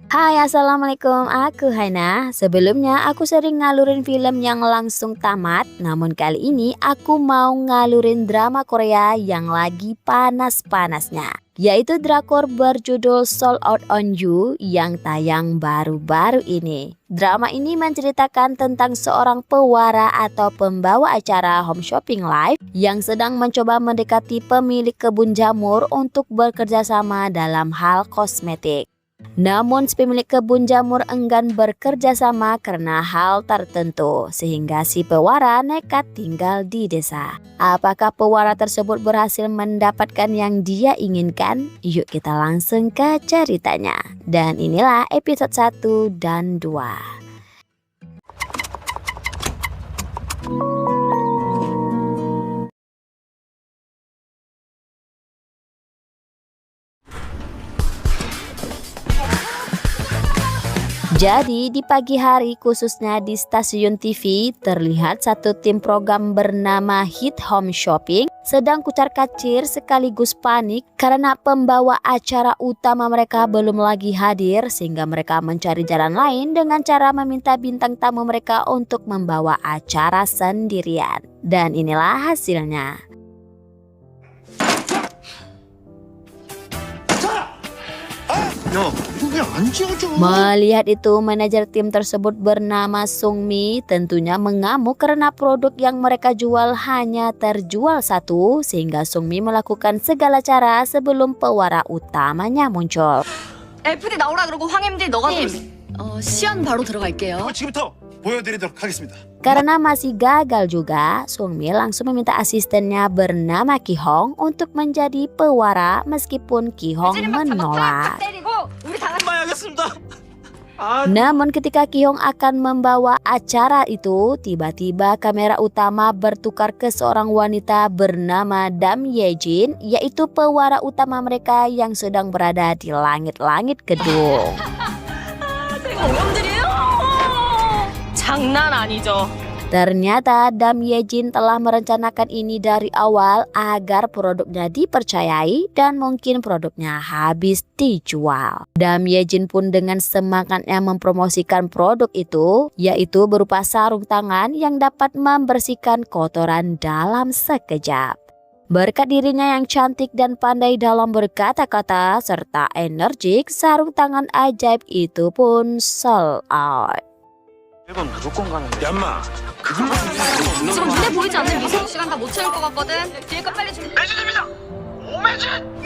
Hai, assalamualaikum. Aku Haina. Sebelumnya aku sering ngalurin film yang langsung tamat, namun kali ini aku mau ngalurin drama Korea yang lagi panas-panasnya, yaitu drakor berjudul Sold Out on You yang tayang baru-baru ini. Drama ini menceritakan tentang seorang pewara atau pembawa acara home shopping live yang sedang mencoba mendekati pemilik kebun jamur untuk bekerja sama dalam hal kosmetik. Namun si pemilik kebun jamur enggan bekerja sama karena hal tertentu, sehingga si pewara nekat tinggal di desa. Apakah pewara tersebut berhasil mendapatkan yang dia inginkan? Yuk kita langsung ke ceritanya. Dan inilah episode 1 dan 2. Jadi di pagi hari khususnya di stasiun TV terlihat satu tim program bernama Hit Home Shopping sedang kucar-kacir sekaligus panik karena pembawa acara utama mereka belum lagi hadir, sehingga mereka mencari jalan lain dengan cara meminta bintang tamu mereka untuk membawa acara sendirian. Dan inilah hasilnya. Melihat itu, manajer tim tersebut bernama Sung Mi tentunya mengamuk karena produk yang mereka jual hanya terjual satu, sehingga Sung Mi melakukan segala cara sebelum pewara utamanya muncul. FD 나오라 그러고 황 MD 너가 시연 바로 들어갈게요. 지금부터 보여드리도록 하겠습니다. Karena masih gagal juga, Sung Mi langsung meminta asistennya bernama Ki Hong untuk menjadi pewara meskipun Ki Hong menolak. Namun ketika Ki Hong akan membawa acara itu, tiba-tiba kamera utama bertukar ke seorang wanita bernama Dam Yejin, yaitu pewara utama mereka yang sedang berada di langit-langit gedung. 장난 아니죠. Ternyata Dam Yejin telah merencanakan ini dari awal agar produknya dipercayai dan mungkin produknya habis dijual. Dam Yejin pun dengan semangatnya mempromosikan produk itu, yaitu berupa sarung tangan yang dapat membersihkan kotoran dalam sekejap. Berkat dirinya yang cantik dan pandai dalam berkata-kata serta energik, sarung tangan ajaib itu pun sold out. 얌마, 그걸로 지금 눈에 보이지 않는 미세한 시간 다 못 채울 것 같거든. 뒤에 거 빨리 준비. 매진입니다. 오매진.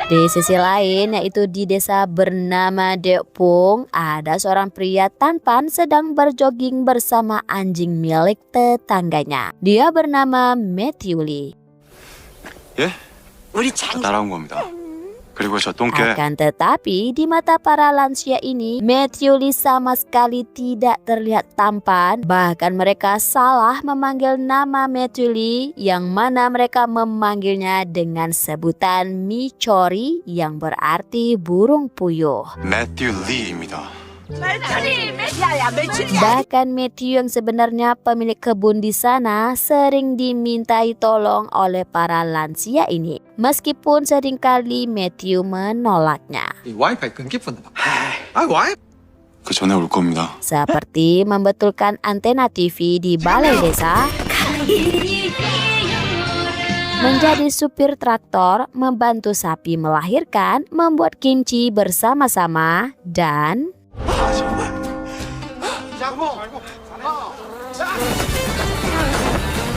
Di sisi lain, yaitu di desa bernama Deokpung, ada seorang pria tampan sedang berjogging bersama anjing milik tetangganya. Dia bernama Matthew Lee. 예? 따라온 겁니다. 그리고 저 똥개. Akan tetapi di mata para lansia ini, Matthew Lee sama sekali tidak terlihat tampan. Bahkan mereka salah memanggil nama Matthew Lee, yang mana mereka memanggilnya dengan sebutan Michori yang berarti burung puyuh. 매튜 리입니다. Bahkan Matthew yang sebenarnya pemilik kebun di sana sering dimintai tolong oleh para lansia ini, meskipun seringkali Matthew menolaknya. 와이파이 끊기 뻔다. 아 와이. 그 전에 올 겁니다. Seperti membetulkan antena TV di balai desa, menjadi supir traktor, membantu sapi melahirkan, membuat kimchi bersama-sama, dan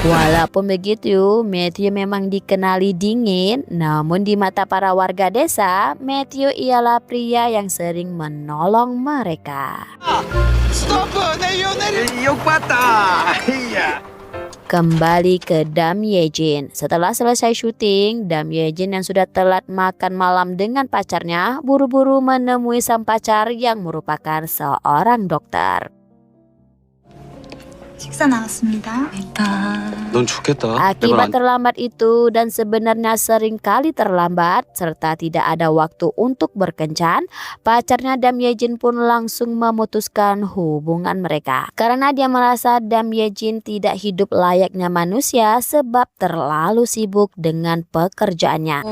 walaupun begitu, Matthew memang dikenali dingin, namun di mata para warga desa, Matthew ialah pria yang sering menolong mereka. Kembali ke Dam Yejin. Setelah selesai syuting, Dam Yejin yang sudah telat makan malam dengan pacarnya buru-buru menemui sang pacar yang merupakan seorang dokter. 식사 나왔습니다. 넌 좋겠다. Akibat terlambat itu dan sebenarnya sering kali terlambat serta tidak ada waktu untuk berkencan, pacarnya Dam Yejin pun langsung memutuskan hubungan mereka. Karena dia merasa Dam Yejin tidak hidup layaknya manusia sebab terlalu sibuk dengan pekerjaannya.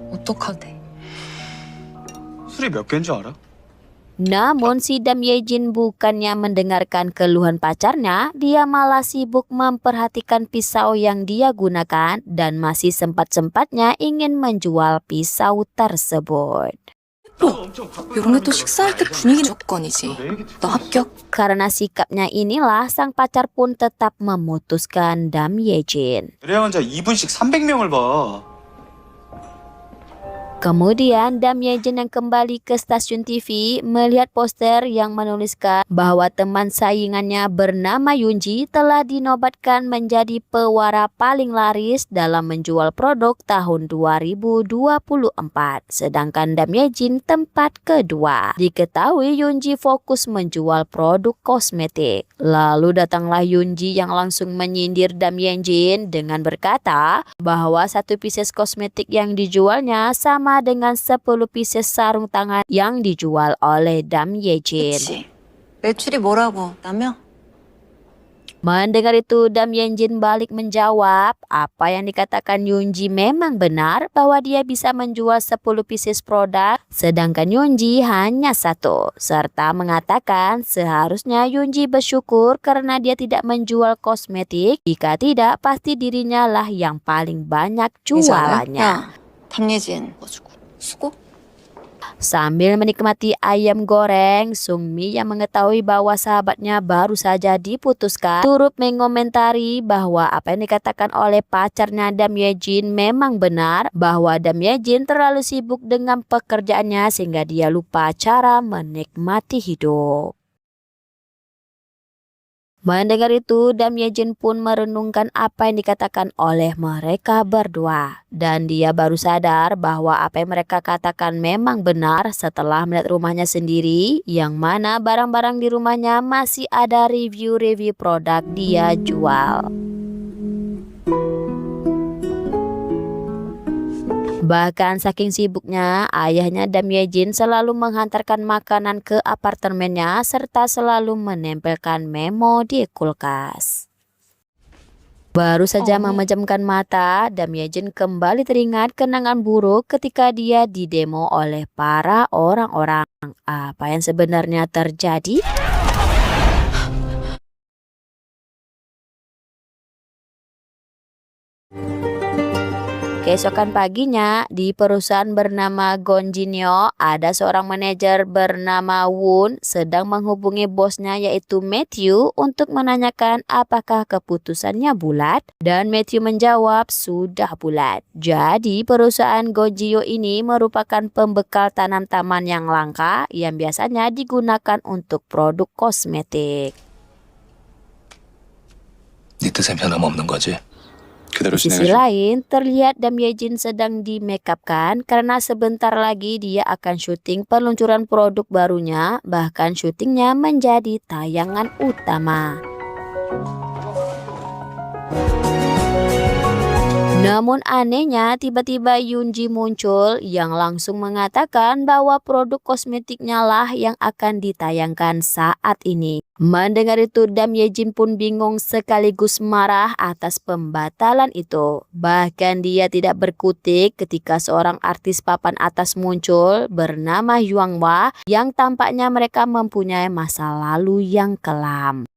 어떡하대? 술이 몇 개인 줄 알아? Namun si Dam Yejin bukannya mendengarkan keluhan pacarnya, dia malah sibuk memperhatikan pisau yang dia gunakan dan masih sempat-sempatnya ingin menjual pisau tersebut. 이런 게 또 식사할 때 분위기 조건이지. 너 합격. Karena sikapnya inilah sang pacar pun tetap memutuskan Dam Yejin. 의뢰 환자 2분씩 300명을 봐. Kemudian Dam Yejin yang kembali ke stasiun TV melihat poster yang menuliskan bahwa teman saingannya bernama Yunji telah dinobatkan menjadi pewara paling laris dalam menjual produk tahun 2024. Sedangkan Dam Yejin tempat kedua. Diketahui Yunji fokus menjual produk kosmetik. Lalu datanglah Yunji yang langsung menyindir Dam Yejin dengan berkata bahwa satu pieces kosmetik yang dijualnya sama dengan 10 pieces sarung tangan yang dijual oleh Dam Yejin. 그치. 매출이 뭐라고? 라며? Mendengar itu Dam Yejin balik menjawab apa yang dikatakan Yunji memang benar bahwa dia bisa menjual 10 pieces produk sedangkan Yunji hanya satu, serta mengatakan seharusnya Yunji bersyukur karena dia tidak menjual kosmetik, jika tidak pasti dirinya lah yang paling banyak jualannya. 담예진 넣어주고 수고? Sambil menikmati ayam goreng, Sungmi yang mengetahui bahwa sahabatnya baru saja diputuskan turut mengomentari bahwa apa yang dikatakan oleh pacarnya Dam Yejin memang benar, bahwa Dam Yejin terlalu sibuk dengan pekerjaannya sehingga dia lupa cara menikmati hidup. Mendengar itu, Dam Yejin pun merenungkan apa yang dikatakan oleh mereka berdua. Dan dia baru sadar bahwa apa yang mereka katakan memang benar setelah melihat rumahnya sendiri, yang mana barang-barang di rumahnya masih ada review-review produk dia jual. Bahkan saking sibuknya, ayahnya Dam Yejin selalu menghantarkan makanan ke apartemennya serta selalu menempelkan memo di kulkas. Baru saja memejamkan mata, Dam Yejin kembali teringat kenangan buruk ketika dia didemo oleh para orang-orang. Apa yang sebenarnya terjadi? Keesokan paginya, di perusahaan bernama Gonjinyo, ada seorang manajer bernama Woon sedang menghubungi bosnya yaitu Matthew untuk menanyakan apakah keputusannya bulat, dan Matthew menjawab sudah bulat. Jadi perusahaan Gonjinyo ini merupakan pembekal tanam taman yang langka yang biasanya digunakan untuk produk kosmetik. 네 뜻엔 변함없는 거지? 그대로 Di sisi 진행해줘. lain, terlihat Dam Yejin sedang di make up kan karena sebentar lagi dia akan syuting peluncuran produk barunya, bahkan syutingnya menjadi tayangan utama. Namun anehnya tiba-tiba Yunji muncul yang langsung mengatakan bahwa produk kosmetiknya lah yang akan ditayangkan saat ini. Mendengar itu Dam Yejin pun bingung sekaligus marah atas pembatalan itu. Bahkan dia tidak berkutik ketika seorang artis papan atas muncul bernama Yuanghwa yang tampaknya mereka mempunyai masa lalu yang kelam.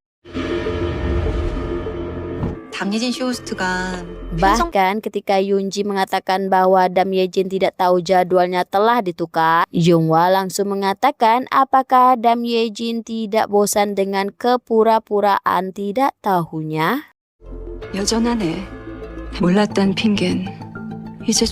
담예진 쇼호스트가 Bahkan ketika Yunji mengatakan bahwa Dam Yejin tidak tahu jadwalnya telah ditukar, Yuanghwa langsung mengatakan apakah Dam Yejin tidak bosan dengan kepura-puraan tidak tahunya. 여전하네. 몰랐던 핑계는 이제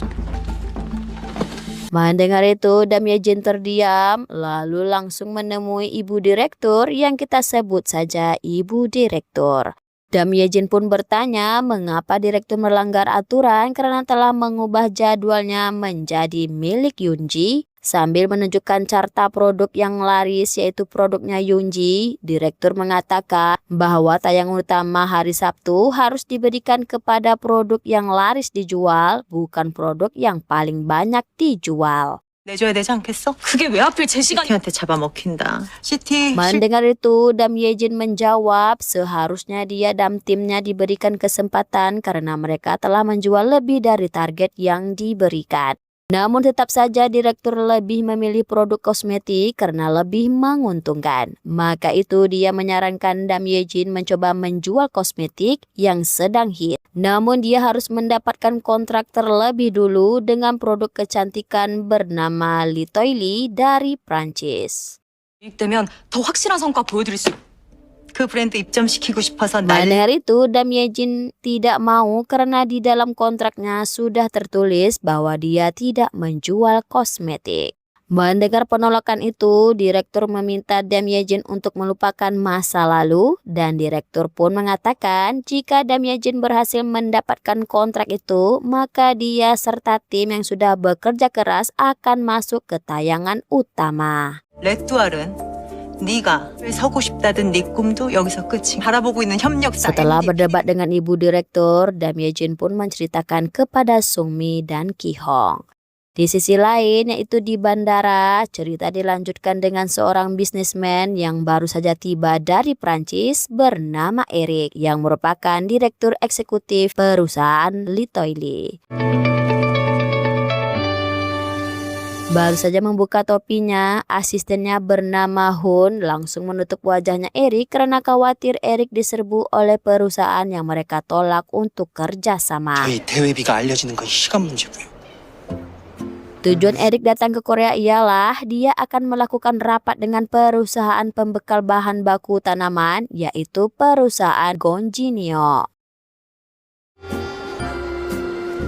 Mendengar itu Dam Yejin terdiam lalu langsung menemui ibu direktur yang kita sebut saja ibu direktur. Dam Yejin pun bertanya mengapa direktur melanggar aturan karena telah mengubah jadwalnya menjadi milik Yunji. Sambil menunjukkan carta produk yang laris yaitu produknya Yunji, direktur mengatakan bahwa tayangan utama hari Sabtu harus diberikan kepada produk yang laris dijual, bukan produk yang paling banyak dijual. 내줘야 되지 않겠어? 그게 왜 하필 제 시간? 시티한테 잡아먹힌다. 시티. Mendengar itu, Dam Yejin menjawab seharusnya dia dan timnya diberikan kesempatan karena mereka telah menjual lebih dari target yang diberikan. Namun tetap saja direktur lebih memilih produk kosmetik karena lebih menguntungkan. Maka itu dia menyarankan Dam Yejin mencoba menjual kosmetik yang sedang hit. Namun dia harus mendapatkan kontrak terlebih dulu dengan produk kecantikan bernama Litoili dari Prancis. 유입되면 더 확실한 성과 보여드릴 수 그 브랜드 입점시키고 싶어서 Mendengar itu, Dam Yejin tidak mau karena di dalam kontraknya sudah tertulis bahwa dia tidak menjual kosmetik. Mendengar penolakan itu, direktur meminta Dam Yejin untuk melupakan masa lalu dan direktur pun mengatakan jika Dam Yejin berhasil mendapatkan kontrak itu, maka dia serta tim yang sudah bekerja keras akan masuk ke tayangan utama. 레뚜알은 네가 서고 싶다던 네 꿈도 여기서 끝이. 바라보고 있는 협력사 Setelah MD. berdebat dengan ibu direktur, Dam Yejin pun menceritakan kepada Sungmi dan Ki Hong. Di sisi lain, yaitu di bandara, cerita dilanjutkan dengan seorang bisnismen yang baru saja tiba dari Prancis bernama Eric yang merupakan direktur eksekutif perusahaan Litoili. Baru saja membuka topinya, asistennya bernama Hun langsung menutup wajahnya Eric karena khawatir Eric diserbu oleh perusahaan yang mereka tolak untuk kerjasama. 저희 대회비가 알려지는 건 시간 문제고요. Tujuan Eric datang ke Korea ialah dia akan melakukan rapat dengan perusahaan pembekal bahan baku tanaman, yaitu perusahaan Gonjinyo.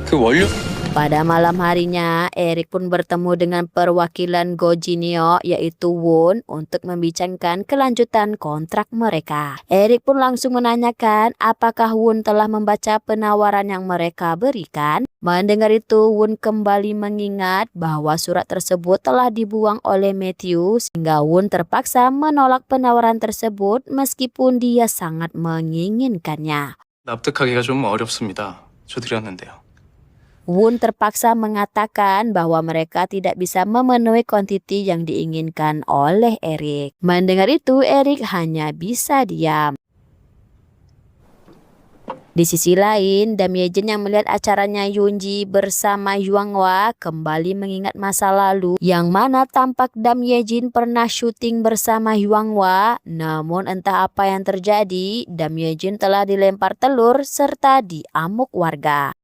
그 원료 Pada malam harinya, Eric pun bertemu dengan perwakilan Gojinyo yaitu Won untuk membicarakan kelanjutan kontrak mereka. Eric pun langsung menanyakan apakah Won telah membaca penawaran yang mereka berikan. Mendengar itu, Won kembali mengingat bahwa surat tersebut telah dibuang oleh Matthew sehingga Won terpaksa menolak penawaran tersebut meskipun dia sangat menginginkannya. 납득하기가 좀 어렵습니다. 줘드렸는데요. Won terpaksa mengatakan bahwa mereka tidak bisa memenuhi kuantiti yang diinginkan oleh Eric. Mendengar itu, Eric hanya bisa diam. Di sisi lain, Dam Yejin yang melihat acaranya Yoonji bersama Yuanghwa kembali mengingat masa lalu yang mana tampak Dam Yejin pernah syuting bersama Yuanghwa. Namun entah apa yang terjadi, Dam Yejin telah dilempar telur serta diamuk warga.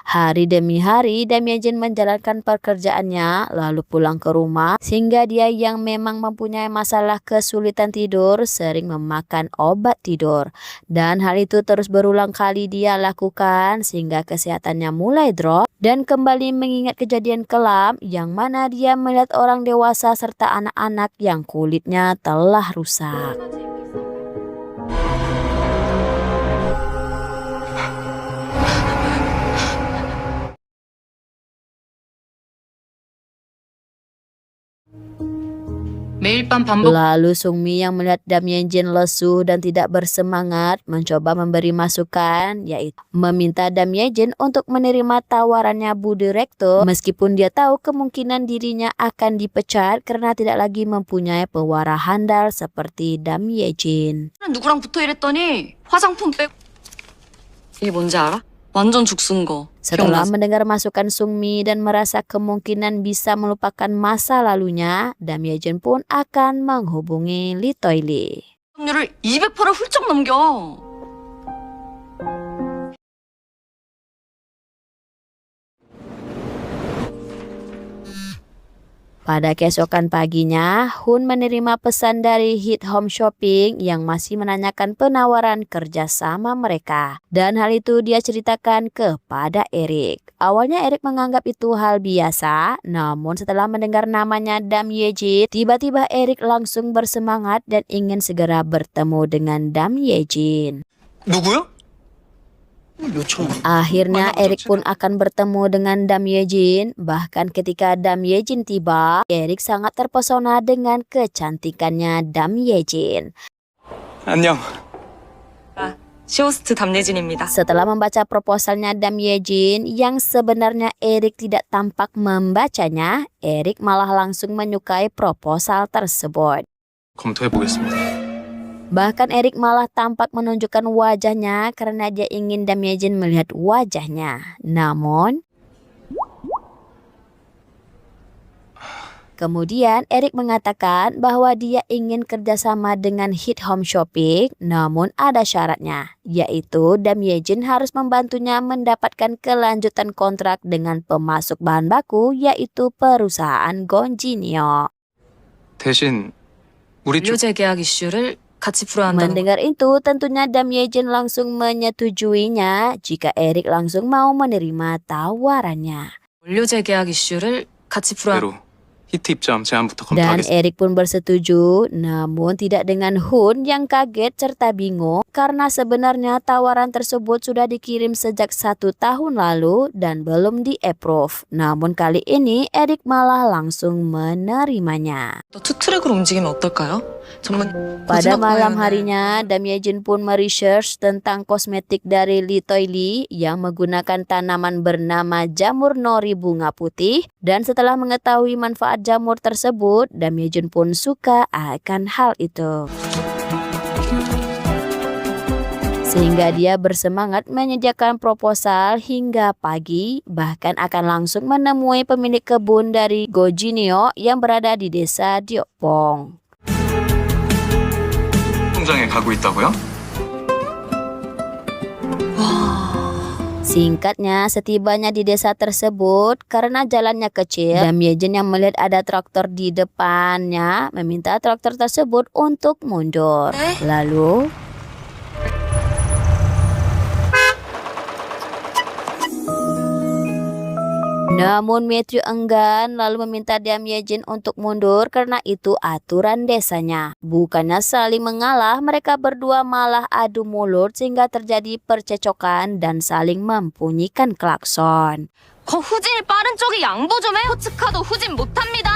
Hari demi hari, Dam Yejin menjalankan pekerjaannya, lalu pulang ke rumah, sehingga dia yang memang mempunyai masalah kesulitan tidur sering memakan obat tidur. Dan hal itu terus berulang kali dia lakukan, sehingga kesehatannya mulai drop, dan kembali mengingat kejadian kelam yang mana dia melihat orang dewasa serta anak-anak yang kulitnya telah rusak. 매일 밤 반복 Lalu Sungmi yang melihat Dam Yejin lesu dan tidak bersemangat mencoba memberi masukan, yaitu meminta Dam Yejin untuk menerima tawarannya Bu Direktur meskipun dia tahu kemungkinan dirinya akan dipecat karena tidak lagi mempunyai pewara handal seperti Dam Yejin. 누구랑 붙어 일했더니 화장품 빼고 이게 뭔지 알아? 완전 죽순 거. Setelah 기억나지? mendengar masukan Sungmi dan merasa kemungkinan bisa melupakan masa lalunya, Dam Yejin pun akan menghubungi Litoili. 률을 200%를 훌쩍 넘겨. Pada keesokan paginya, Hun menerima pesan dari Hit Home Shopping yang masih menanyakan penawaran kerjasama mereka. Dan hal itu dia ceritakan kepada Eric. Awalnya Eric menganggap itu hal biasa, namun setelah mendengar namanya Dam Yejin, tiba-tiba Eric langsung bersemangat dan ingin segera bertemu dengan Dam Yejin. 누구요? 요청. Akhirnya Eric pun akan bertemu dengan Dam Yejin. Bahkan ketika Dam Yejin tiba, Eric sangat terpesona dengan kecantikannya Dam Yejin. 안녕. 시호스트 담예진입니다. Setelah membaca proposalnya Dam Yejin yang sebenarnya Eric tidak tampak membacanya, Eric malah langsung menyukai proposal tersebut. 검토해 보겠습니다. Bahkan Erik malah tampak menunjukkan wajahnya karena dia ingin Dam Yejin melihat wajahnya. Namun kemudian Erik mengatakan bahwa dia ingin kerjasama dengan Hit Home Shopping, namun ada syaratnya, yaitu Dam Yejin harus membantunya mendapatkan kelanjutan kontrak dengan pemasok bahan baku, yaitu perusahaan Gonjinyo. 대신 우리 원료 쪽 재계약 이슈를 같이 풀어야 한다는 거. Mendengar itu, tentunya Dam Yejin langsung menyetujuinya jika Erik langsung mau menerima tawarannya. 원료 재계약 이슈를 같이 풀어야 대로 히트 입점 제안부터 Dan 검토하겠습니다. Erik pun bersetuju, namun tidak dengan Hun yang kaget serta bingung karena sebenarnya tawaran tersebut sudah dikirim sejak 1 tahun lalu dan belum di-approve. Namun kali ini Erik malah langsung menerimanya. 또 투트랙으로 움직이면 어떨까요? 전문 Pada 고즈넉 malam 방향을 harinya, Dam Yejin pun meresearch tentang kosmetik dari Lee Toy Lee yang menggunakan tanaman bernama jamur nori bunga putih. Dan setelah mengetahui manfaat jamur tersebut, Dam Yejin pun suka akan hal itu. Sehingga dia bersemangat menyediakan proposal hingga pagi, bahkan akan langsung menemui pemilik kebun dari Gojinyo yang berada di desa Diopong. 통장에 가고 있다고요? Singkatnya, setibanya di desa tersebut, karena jalannya kecil, Dam Yejin yang melihat ada traktor di depannya meminta traktor tersebut untuk mundur. Lalu namun Matthew enggan lalu meminta Dam Yejin untuk mundur karena itu aturan desanya. Bukannya saling mengalah, mereka berdua malah adu mulut sehingga terjadi percecokan dan saling membunyikan klakson. 후진이 빠른 쪽이 양보 좀 해. 스포츠카도 후진 못합니다.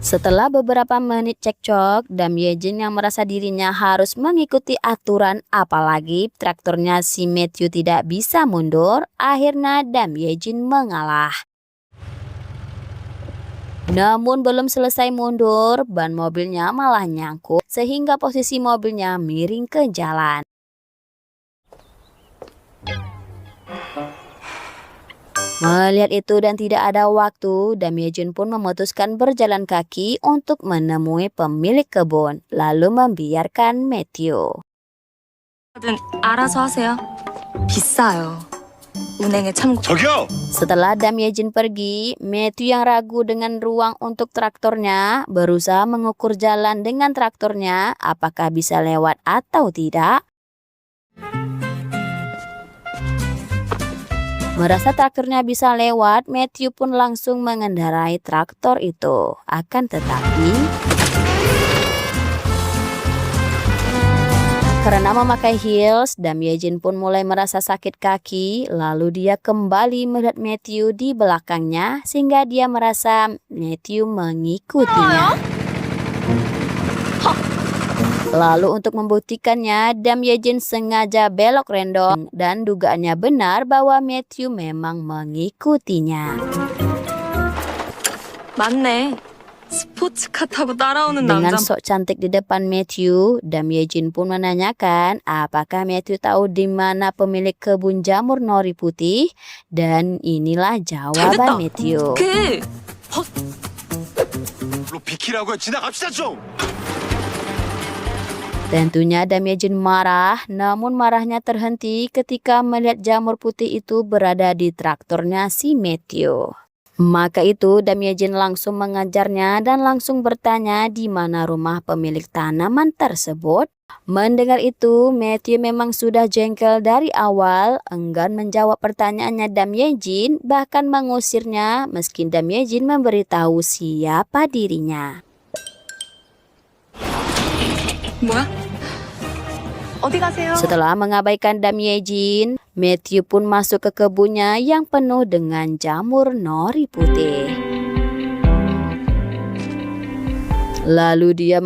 Setelah beberapa menit cekcok, Dam Yejin yang merasa dirinya harus mengikuti aturan, apalagi traktornya si Matthew tidak bisa mundur, akhirnya Dam Yejin mengalah. Namun belum selesai mundur, ban mobilnya malah nyangkut sehingga posisi mobilnya miring ke jalan. Melihat itu dan tidak ada waktu, Dam Yejin pun memutuskan berjalan kaki untuk menemui pemilik kebun, lalu membiarkan Matthew. 알아서 하세요. 비싸요. 운행에 참고. 저기요! Setelah Dam Yejin pergi, Matthew yang ragu dengan ruang untuk traktornya berusaha mengukur jalan dengan traktornya apakah bisa lewat atau tidak. Merasa traktornya bisa lewat, Matthew pun langsung mengendarai traktor itu. Akan tetapi, karena memakai heels, Dam Yejin pun mulai merasa sakit kaki. Lalu dia kembali melihat Matthew di belakangnya, sehingga dia merasa Matthew mengikutinya. Lalu untuk membuktikannya, Dam Yejin sengaja belok random dan dugaannya benar bahwa Matthew memang mengikutinya. 맞네. 스포츠카 타고 따라오는 Dengan 남자. sok cantik di depan Matthew, Dam Yejin pun menanyakan apakah Matthew tahu di mana pemilik kebun jamur nori putih, dan inilah jawaban 됐다. Matthew. 로 비키라고요. 지나갑시다 좀! Tentunya Dam Yejin marah, namun marahnya terhenti ketika melihat jamur putih itu berada di traktornya si Matthew. Maka itu Dam Yejin langsung mengajarnya dan langsung bertanya di mana rumah pemilik tanaman tersebut. Mendengar itu, Matthew memang sudah jengkel dari awal, enggan menjawab pertanyaannya Dam Yejin, bahkan mengusirnya meski Dam Yejin memberitahu siapa dirinya. 뭐야? 어디 가세요? Setelah mengabaikan Dam Yejin, Matthew pun masuk ke kebunnya yang penuh dengan jamur nori putih. Lalu dia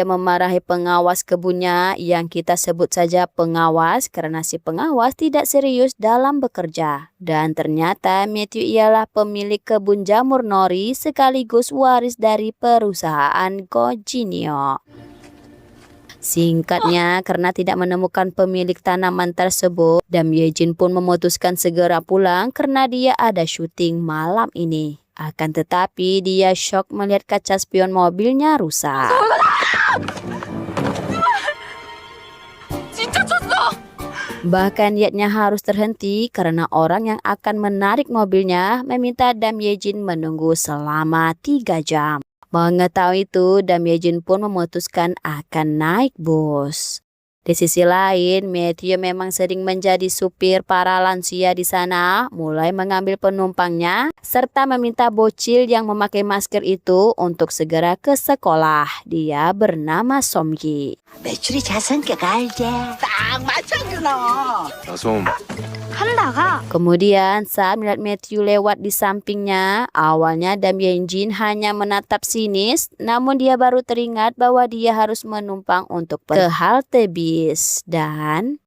memarahi pengawas kebunnya yang kita sebut saja pengawas karena si pengawas tidak serius dalam bekerja. Dan ternyata Matthew ialah pemilik kebun jamur nori sekaligus waris dari perusahaan Gojinio. Singkatnya, karena tidak menemukan pemilik tanaman tersebut, Dam Yejin pun memutuskan segera pulang karena dia ada syuting malam ini. Akan tetapi dia shock melihat kaca spion mobilnya rusak. Bahkan niatnya harus terhenti karena orang yang akan menarik mobilnya meminta Dam Yejin menunggu selama 3 jam. Mengetahui itu, Dam Yejin pun memutuskan akan naik bus. Di sisi lain, Matthew memang sering menjadi supir para lansia di sana, mulai mengambil penumpangnya, serta meminta bocil yang memakai masker itu untuk segera ke sekolah. Dia bernama Somgi. 매출이 자성격 알지? 딱 맞췄구나. 나솜. Kemudian saat melihat Matthew lewat di sampingnya, awalnya Dam Yejin hanya menatap sinis, namun dia baru teringat bahwa dia harus menumpang untuk ke halte bis. Dan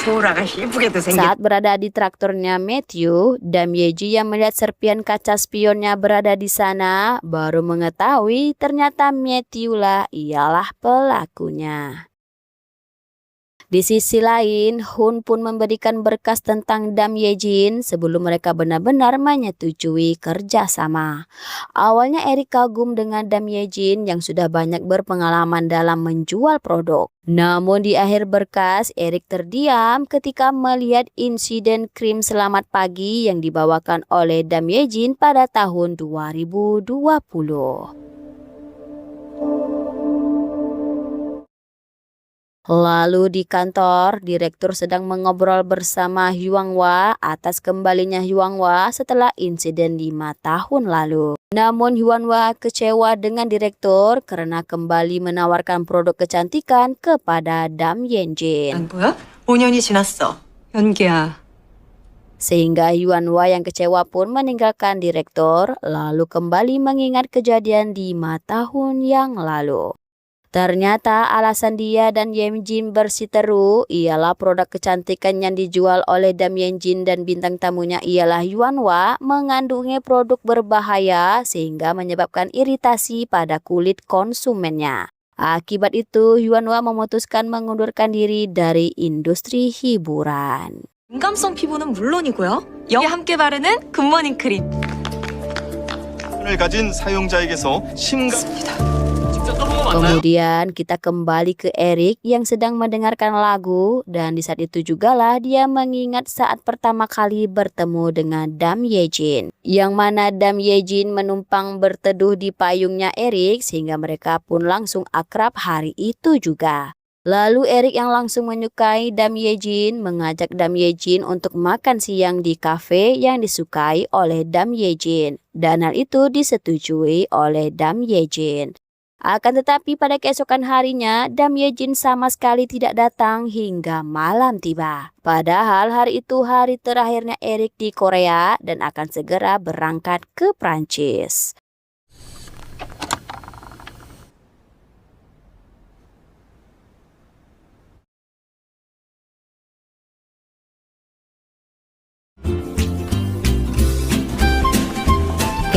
소라가 예쁘게도 생겼. saat berada di traktornya Matthew, Dam Yejin yang melihat serpian kaca spionnya berada di sana, baru mengetahui ternyata Matthew lah ialah pelakunya. Di sisi lain, Hun pun memberikan berkas tentang Dam Yejin sebelum mereka benar-benar menyetujui kerjasama. Awalnya Erik kagum dengan Dam Yejin yang sudah banyak berpengalaman dalam menjual produk. Namun di akhir berkas, Erik terdiam ketika melihat insiden krim Selamat Pagi yang dibawakan oleh Dam Yejin pada tahun 2020. Lalu di kantor, direktur sedang mengobrol bersama Huanghwa atas kembalinya Huanghwa setelah insiden 5 tahun lalu. Namun Huanghwa kecewa dengan direktur karena kembali menawarkan produk kecantikan kepada Dam Yejin. 안 보여? 5년이 지났어. 연기야. Sehingga Huanghwa yang kecewa pun meninggalkan direktur, lalu kembali mengingat kejadian 5 tahun yang lalu. Ternyata alasan dia dan Yejin bersiteru ialah produk kecantikan yang dijual oleh Dam Yejin dan bintang tamunya ialah Huanghwa mengandungi produk berbahaya sehingga menyebabkan iritasi pada kulit konsumennya. Akibat itu, Huanghwa memutuskan mengundurkan diri dari industri hiburan. 민감성 피부는 물론이고요. 영에 함께 바르는 굿모닝 크림. 을 가진 사용자에게서 심각. Kemudian kita kembali ke Erik yang sedang mendengarkan lagu dan di saat itu jugalah dia mengingat saat pertama kali bertemu dengan Dam Yejin. Yang mana Dam Yejin menumpang berteduh di payungnya Erik sehingga mereka pun langsung akrab hari itu juga. Lalu Erik yang langsung menyukai Dam Yejin mengajak Dam Yejin untuk makan siang di kafe yang disukai oleh Dam Yejin. Dan hal itu disetujui oleh Dam Yejin. Akan tetapi pada keesokan harinya, Dam Yejin sama sekali tidak datang hingga malam tiba. Padahal hari itu hari terakhirnya Erik di Korea dan akan segera berangkat ke Prancis.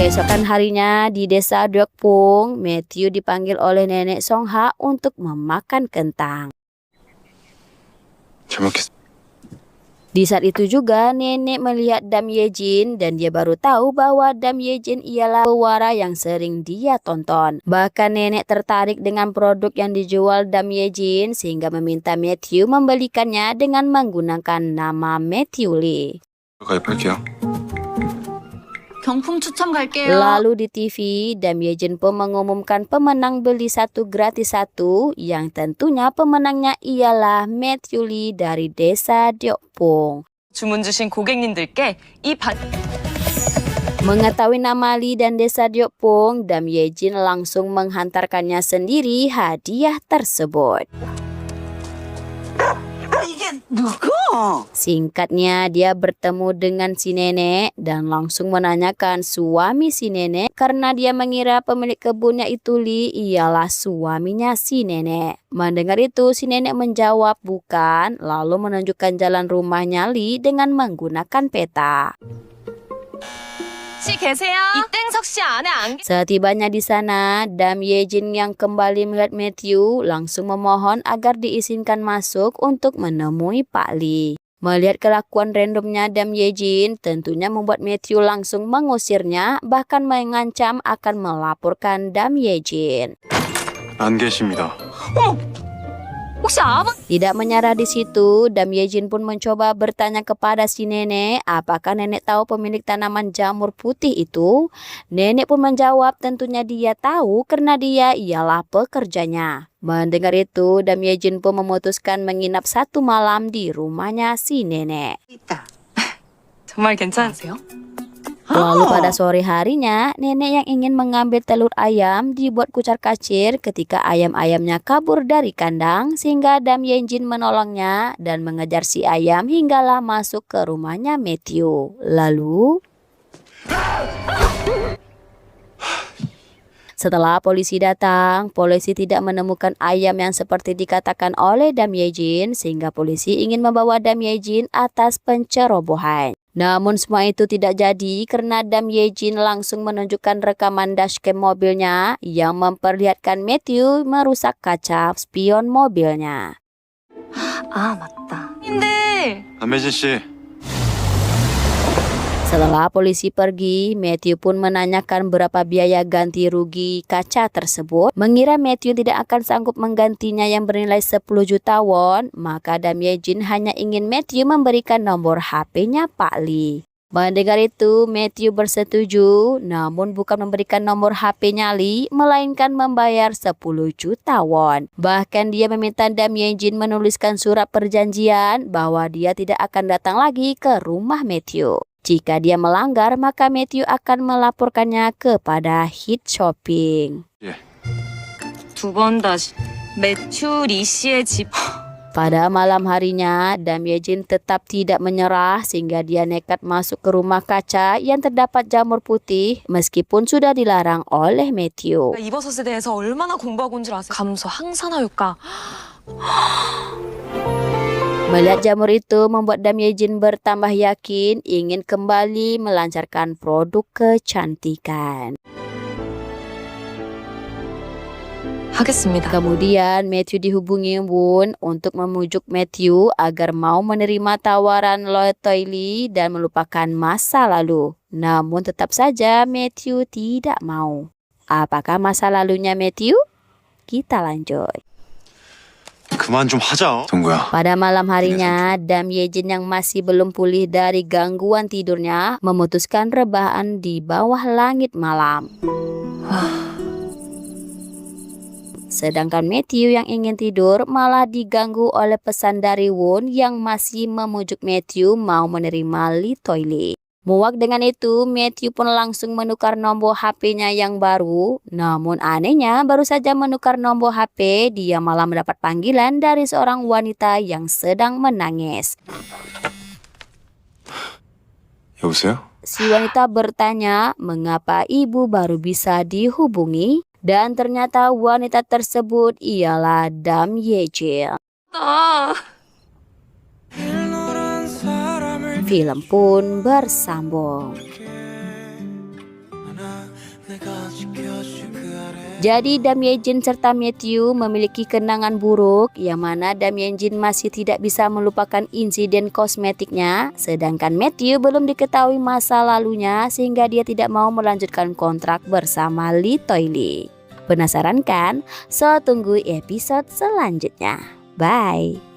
Keesokan harinya di desa Deokpung, Matthew dipanggil oleh nenek Songha untuk memakan kentang. 잘 먹겠습니다. Di saat itu juga nenek melihat Dam Yejin dan dia baru tahu bahwa Dam Yejin ialah pewara yang sering dia tonton. Bahkan nenek tertarik dengan produk yang dijual Dam Yejin sehingga meminta Matthew membelikannya dengan menggunakan nama Matthew Lee. 가입할게요. 경품 추첨 갈게요. Lalu di TV, Dam Yejin pun mengumumkan pemenang beli 1 gratis 1 yang tentunya pemenangnya ialah Matthew Lee dari desa Deokpung. 주문 주신 고객님들께 이 Mengetahui nama Lee dan desa Deokpung, Dam Yejin langsung menghantarkannya sendiri hadiah tersebut. 이게 누구? Singkatnya, dia bertemu dengan si nenek dan langsung menanyakan suami si nenek karena dia mengira pemilik kebunnya itu Li ialah suaminya si nenek. Mendengar itu, si nenek menjawab bukan, lalu menunjukkan jalan rumahnya Li dengan menggunakan peta. 씨 계세요? 이땡석 씨 안에 안 Setibanya di sana, Dam Yejin yang kembali melihat Matthew langsung memohon agar diizinkan masuk untuk menemui Pak Lee. Melihat kelakuan randomnya Dam Yejin, tentunya membuat Matthew langsung mengusirnya, bahkan mengancam akan melaporkan Dam Yejin. 안 계십니다. 혹시 아버 Tidak menyerah di situ, Dam Yejin pun mencoba bertanya kepada si nenek, apakah nenek tahu pemilik tanaman jamur putih itu? Nenek pun menjawab tentunya dia tahu karena dia ialah pekerjanya. Mendengar itu, Dam Yejin pun memutuskan menginap 1 malam di rumahnya si nenek. 있다. 정말 괜찮으세요? Lalu pada sore harinya, nenek yang ingin mengambil telur ayam dibuat kucar-kacir ketika ayam-ayamnya kabur dari kandang sehingga Dam Yejin menolongnya dan mengejar si ayam hinggalah masuk ke rumahnya Matthew. Lalu setelah polisi datang, polisi tidak menemukan ayam yang seperti dikatakan oleh Dam Yejin sehingga polisi ingin membawa Dam Yejin atas pencerobohan. Namun semua itu tidak jadi karena Dam Yejin langsung menunjukkan rekaman dashcam mobilnya yang memperlihatkan Matthew merusak kaca spion mobilnya. 아 맞다. 근데 안매진 씨, Setelah polisi pergi, Matthew pun menanyakan berapa biaya ganti rugi kaca tersebut. Mengira Matthew tidak akan sanggup menggantinya yang bernilai 10 juta won, maka Dam Yejin hanya ingin Matthew memberikan nomor HP-nya Pak Lee. Mendengar itu, Matthew bersetuju, namun bukan memberikan nomor HP-nya Lee, melainkan membayar 10 juta won. Bahkan dia meminta Dam Yejin menuliskan surat perjanjian bahwa dia tidak akan datang lagi ke rumah Matthew. Jika dia melanggar, maka Matthew akan melaporkannya kepada Hit Shopping. 두 번 다시 매튜 리 씨의 집 Pada malam harinya, Dam Yejin tetap tidak menyerah sehingga dia nekat masuk ke rumah kaca yang terdapat jamur putih meskipun sudah dilarang oleh Matthew. 이버섯에 대해서 얼마나 공부하고 온 줄 아세요? 감소 항산화 효과. Melihat jamur itu membuat Dam Yejin bertambah yakin ingin kembali melancarkan produk kecantikan. 하겠습니다. Kemudian Matthew dihubungi Woon untuk memujuk Matthew agar mau menerima tawaran Lotte Lee dan melupakan masa lalu. Namun tetap saja Matthew tidak mau. Apakah masa lalunya Matthew? Kita lanjut. 그만 좀 하자. 동구야. Pada malam harinya, Dam Yejin yang masih belum pulih dari gangguan tidurnya memutuskan rebahan di bawah langit malam. Sedangkan Matthew yang ingin tidur malah diganggu oleh pesan dari Woon yang masih memujuk Matthew mau menerima Lee Toilet. Muak dengan itu, Matthew pun langsung menukar nomor HP-nya yang baru. Namun anehnya, baru saja menukar nomor HP, dia malah mendapat panggilan dari seorang wanita yang sedang menangis. 여보세요? Si wanita bertanya mengapa ibu baru bisa dihubungi dan ternyata wanita tersebut ialah Dam Yejin. 아, Film pun bersambung. Jadi Dam Yejin serta Matthew memiliki kenangan buruk yang mana Dam Yejin masih tidak bisa melupakan insiden kosmetiknya, sedangkan Matthew belum diketahui masa lalunya sehingga dia tidak mau melanjutkan kontrak bersama Lee Toilet. Penasaran kan? So tunggu episode selanjutnya. Bye.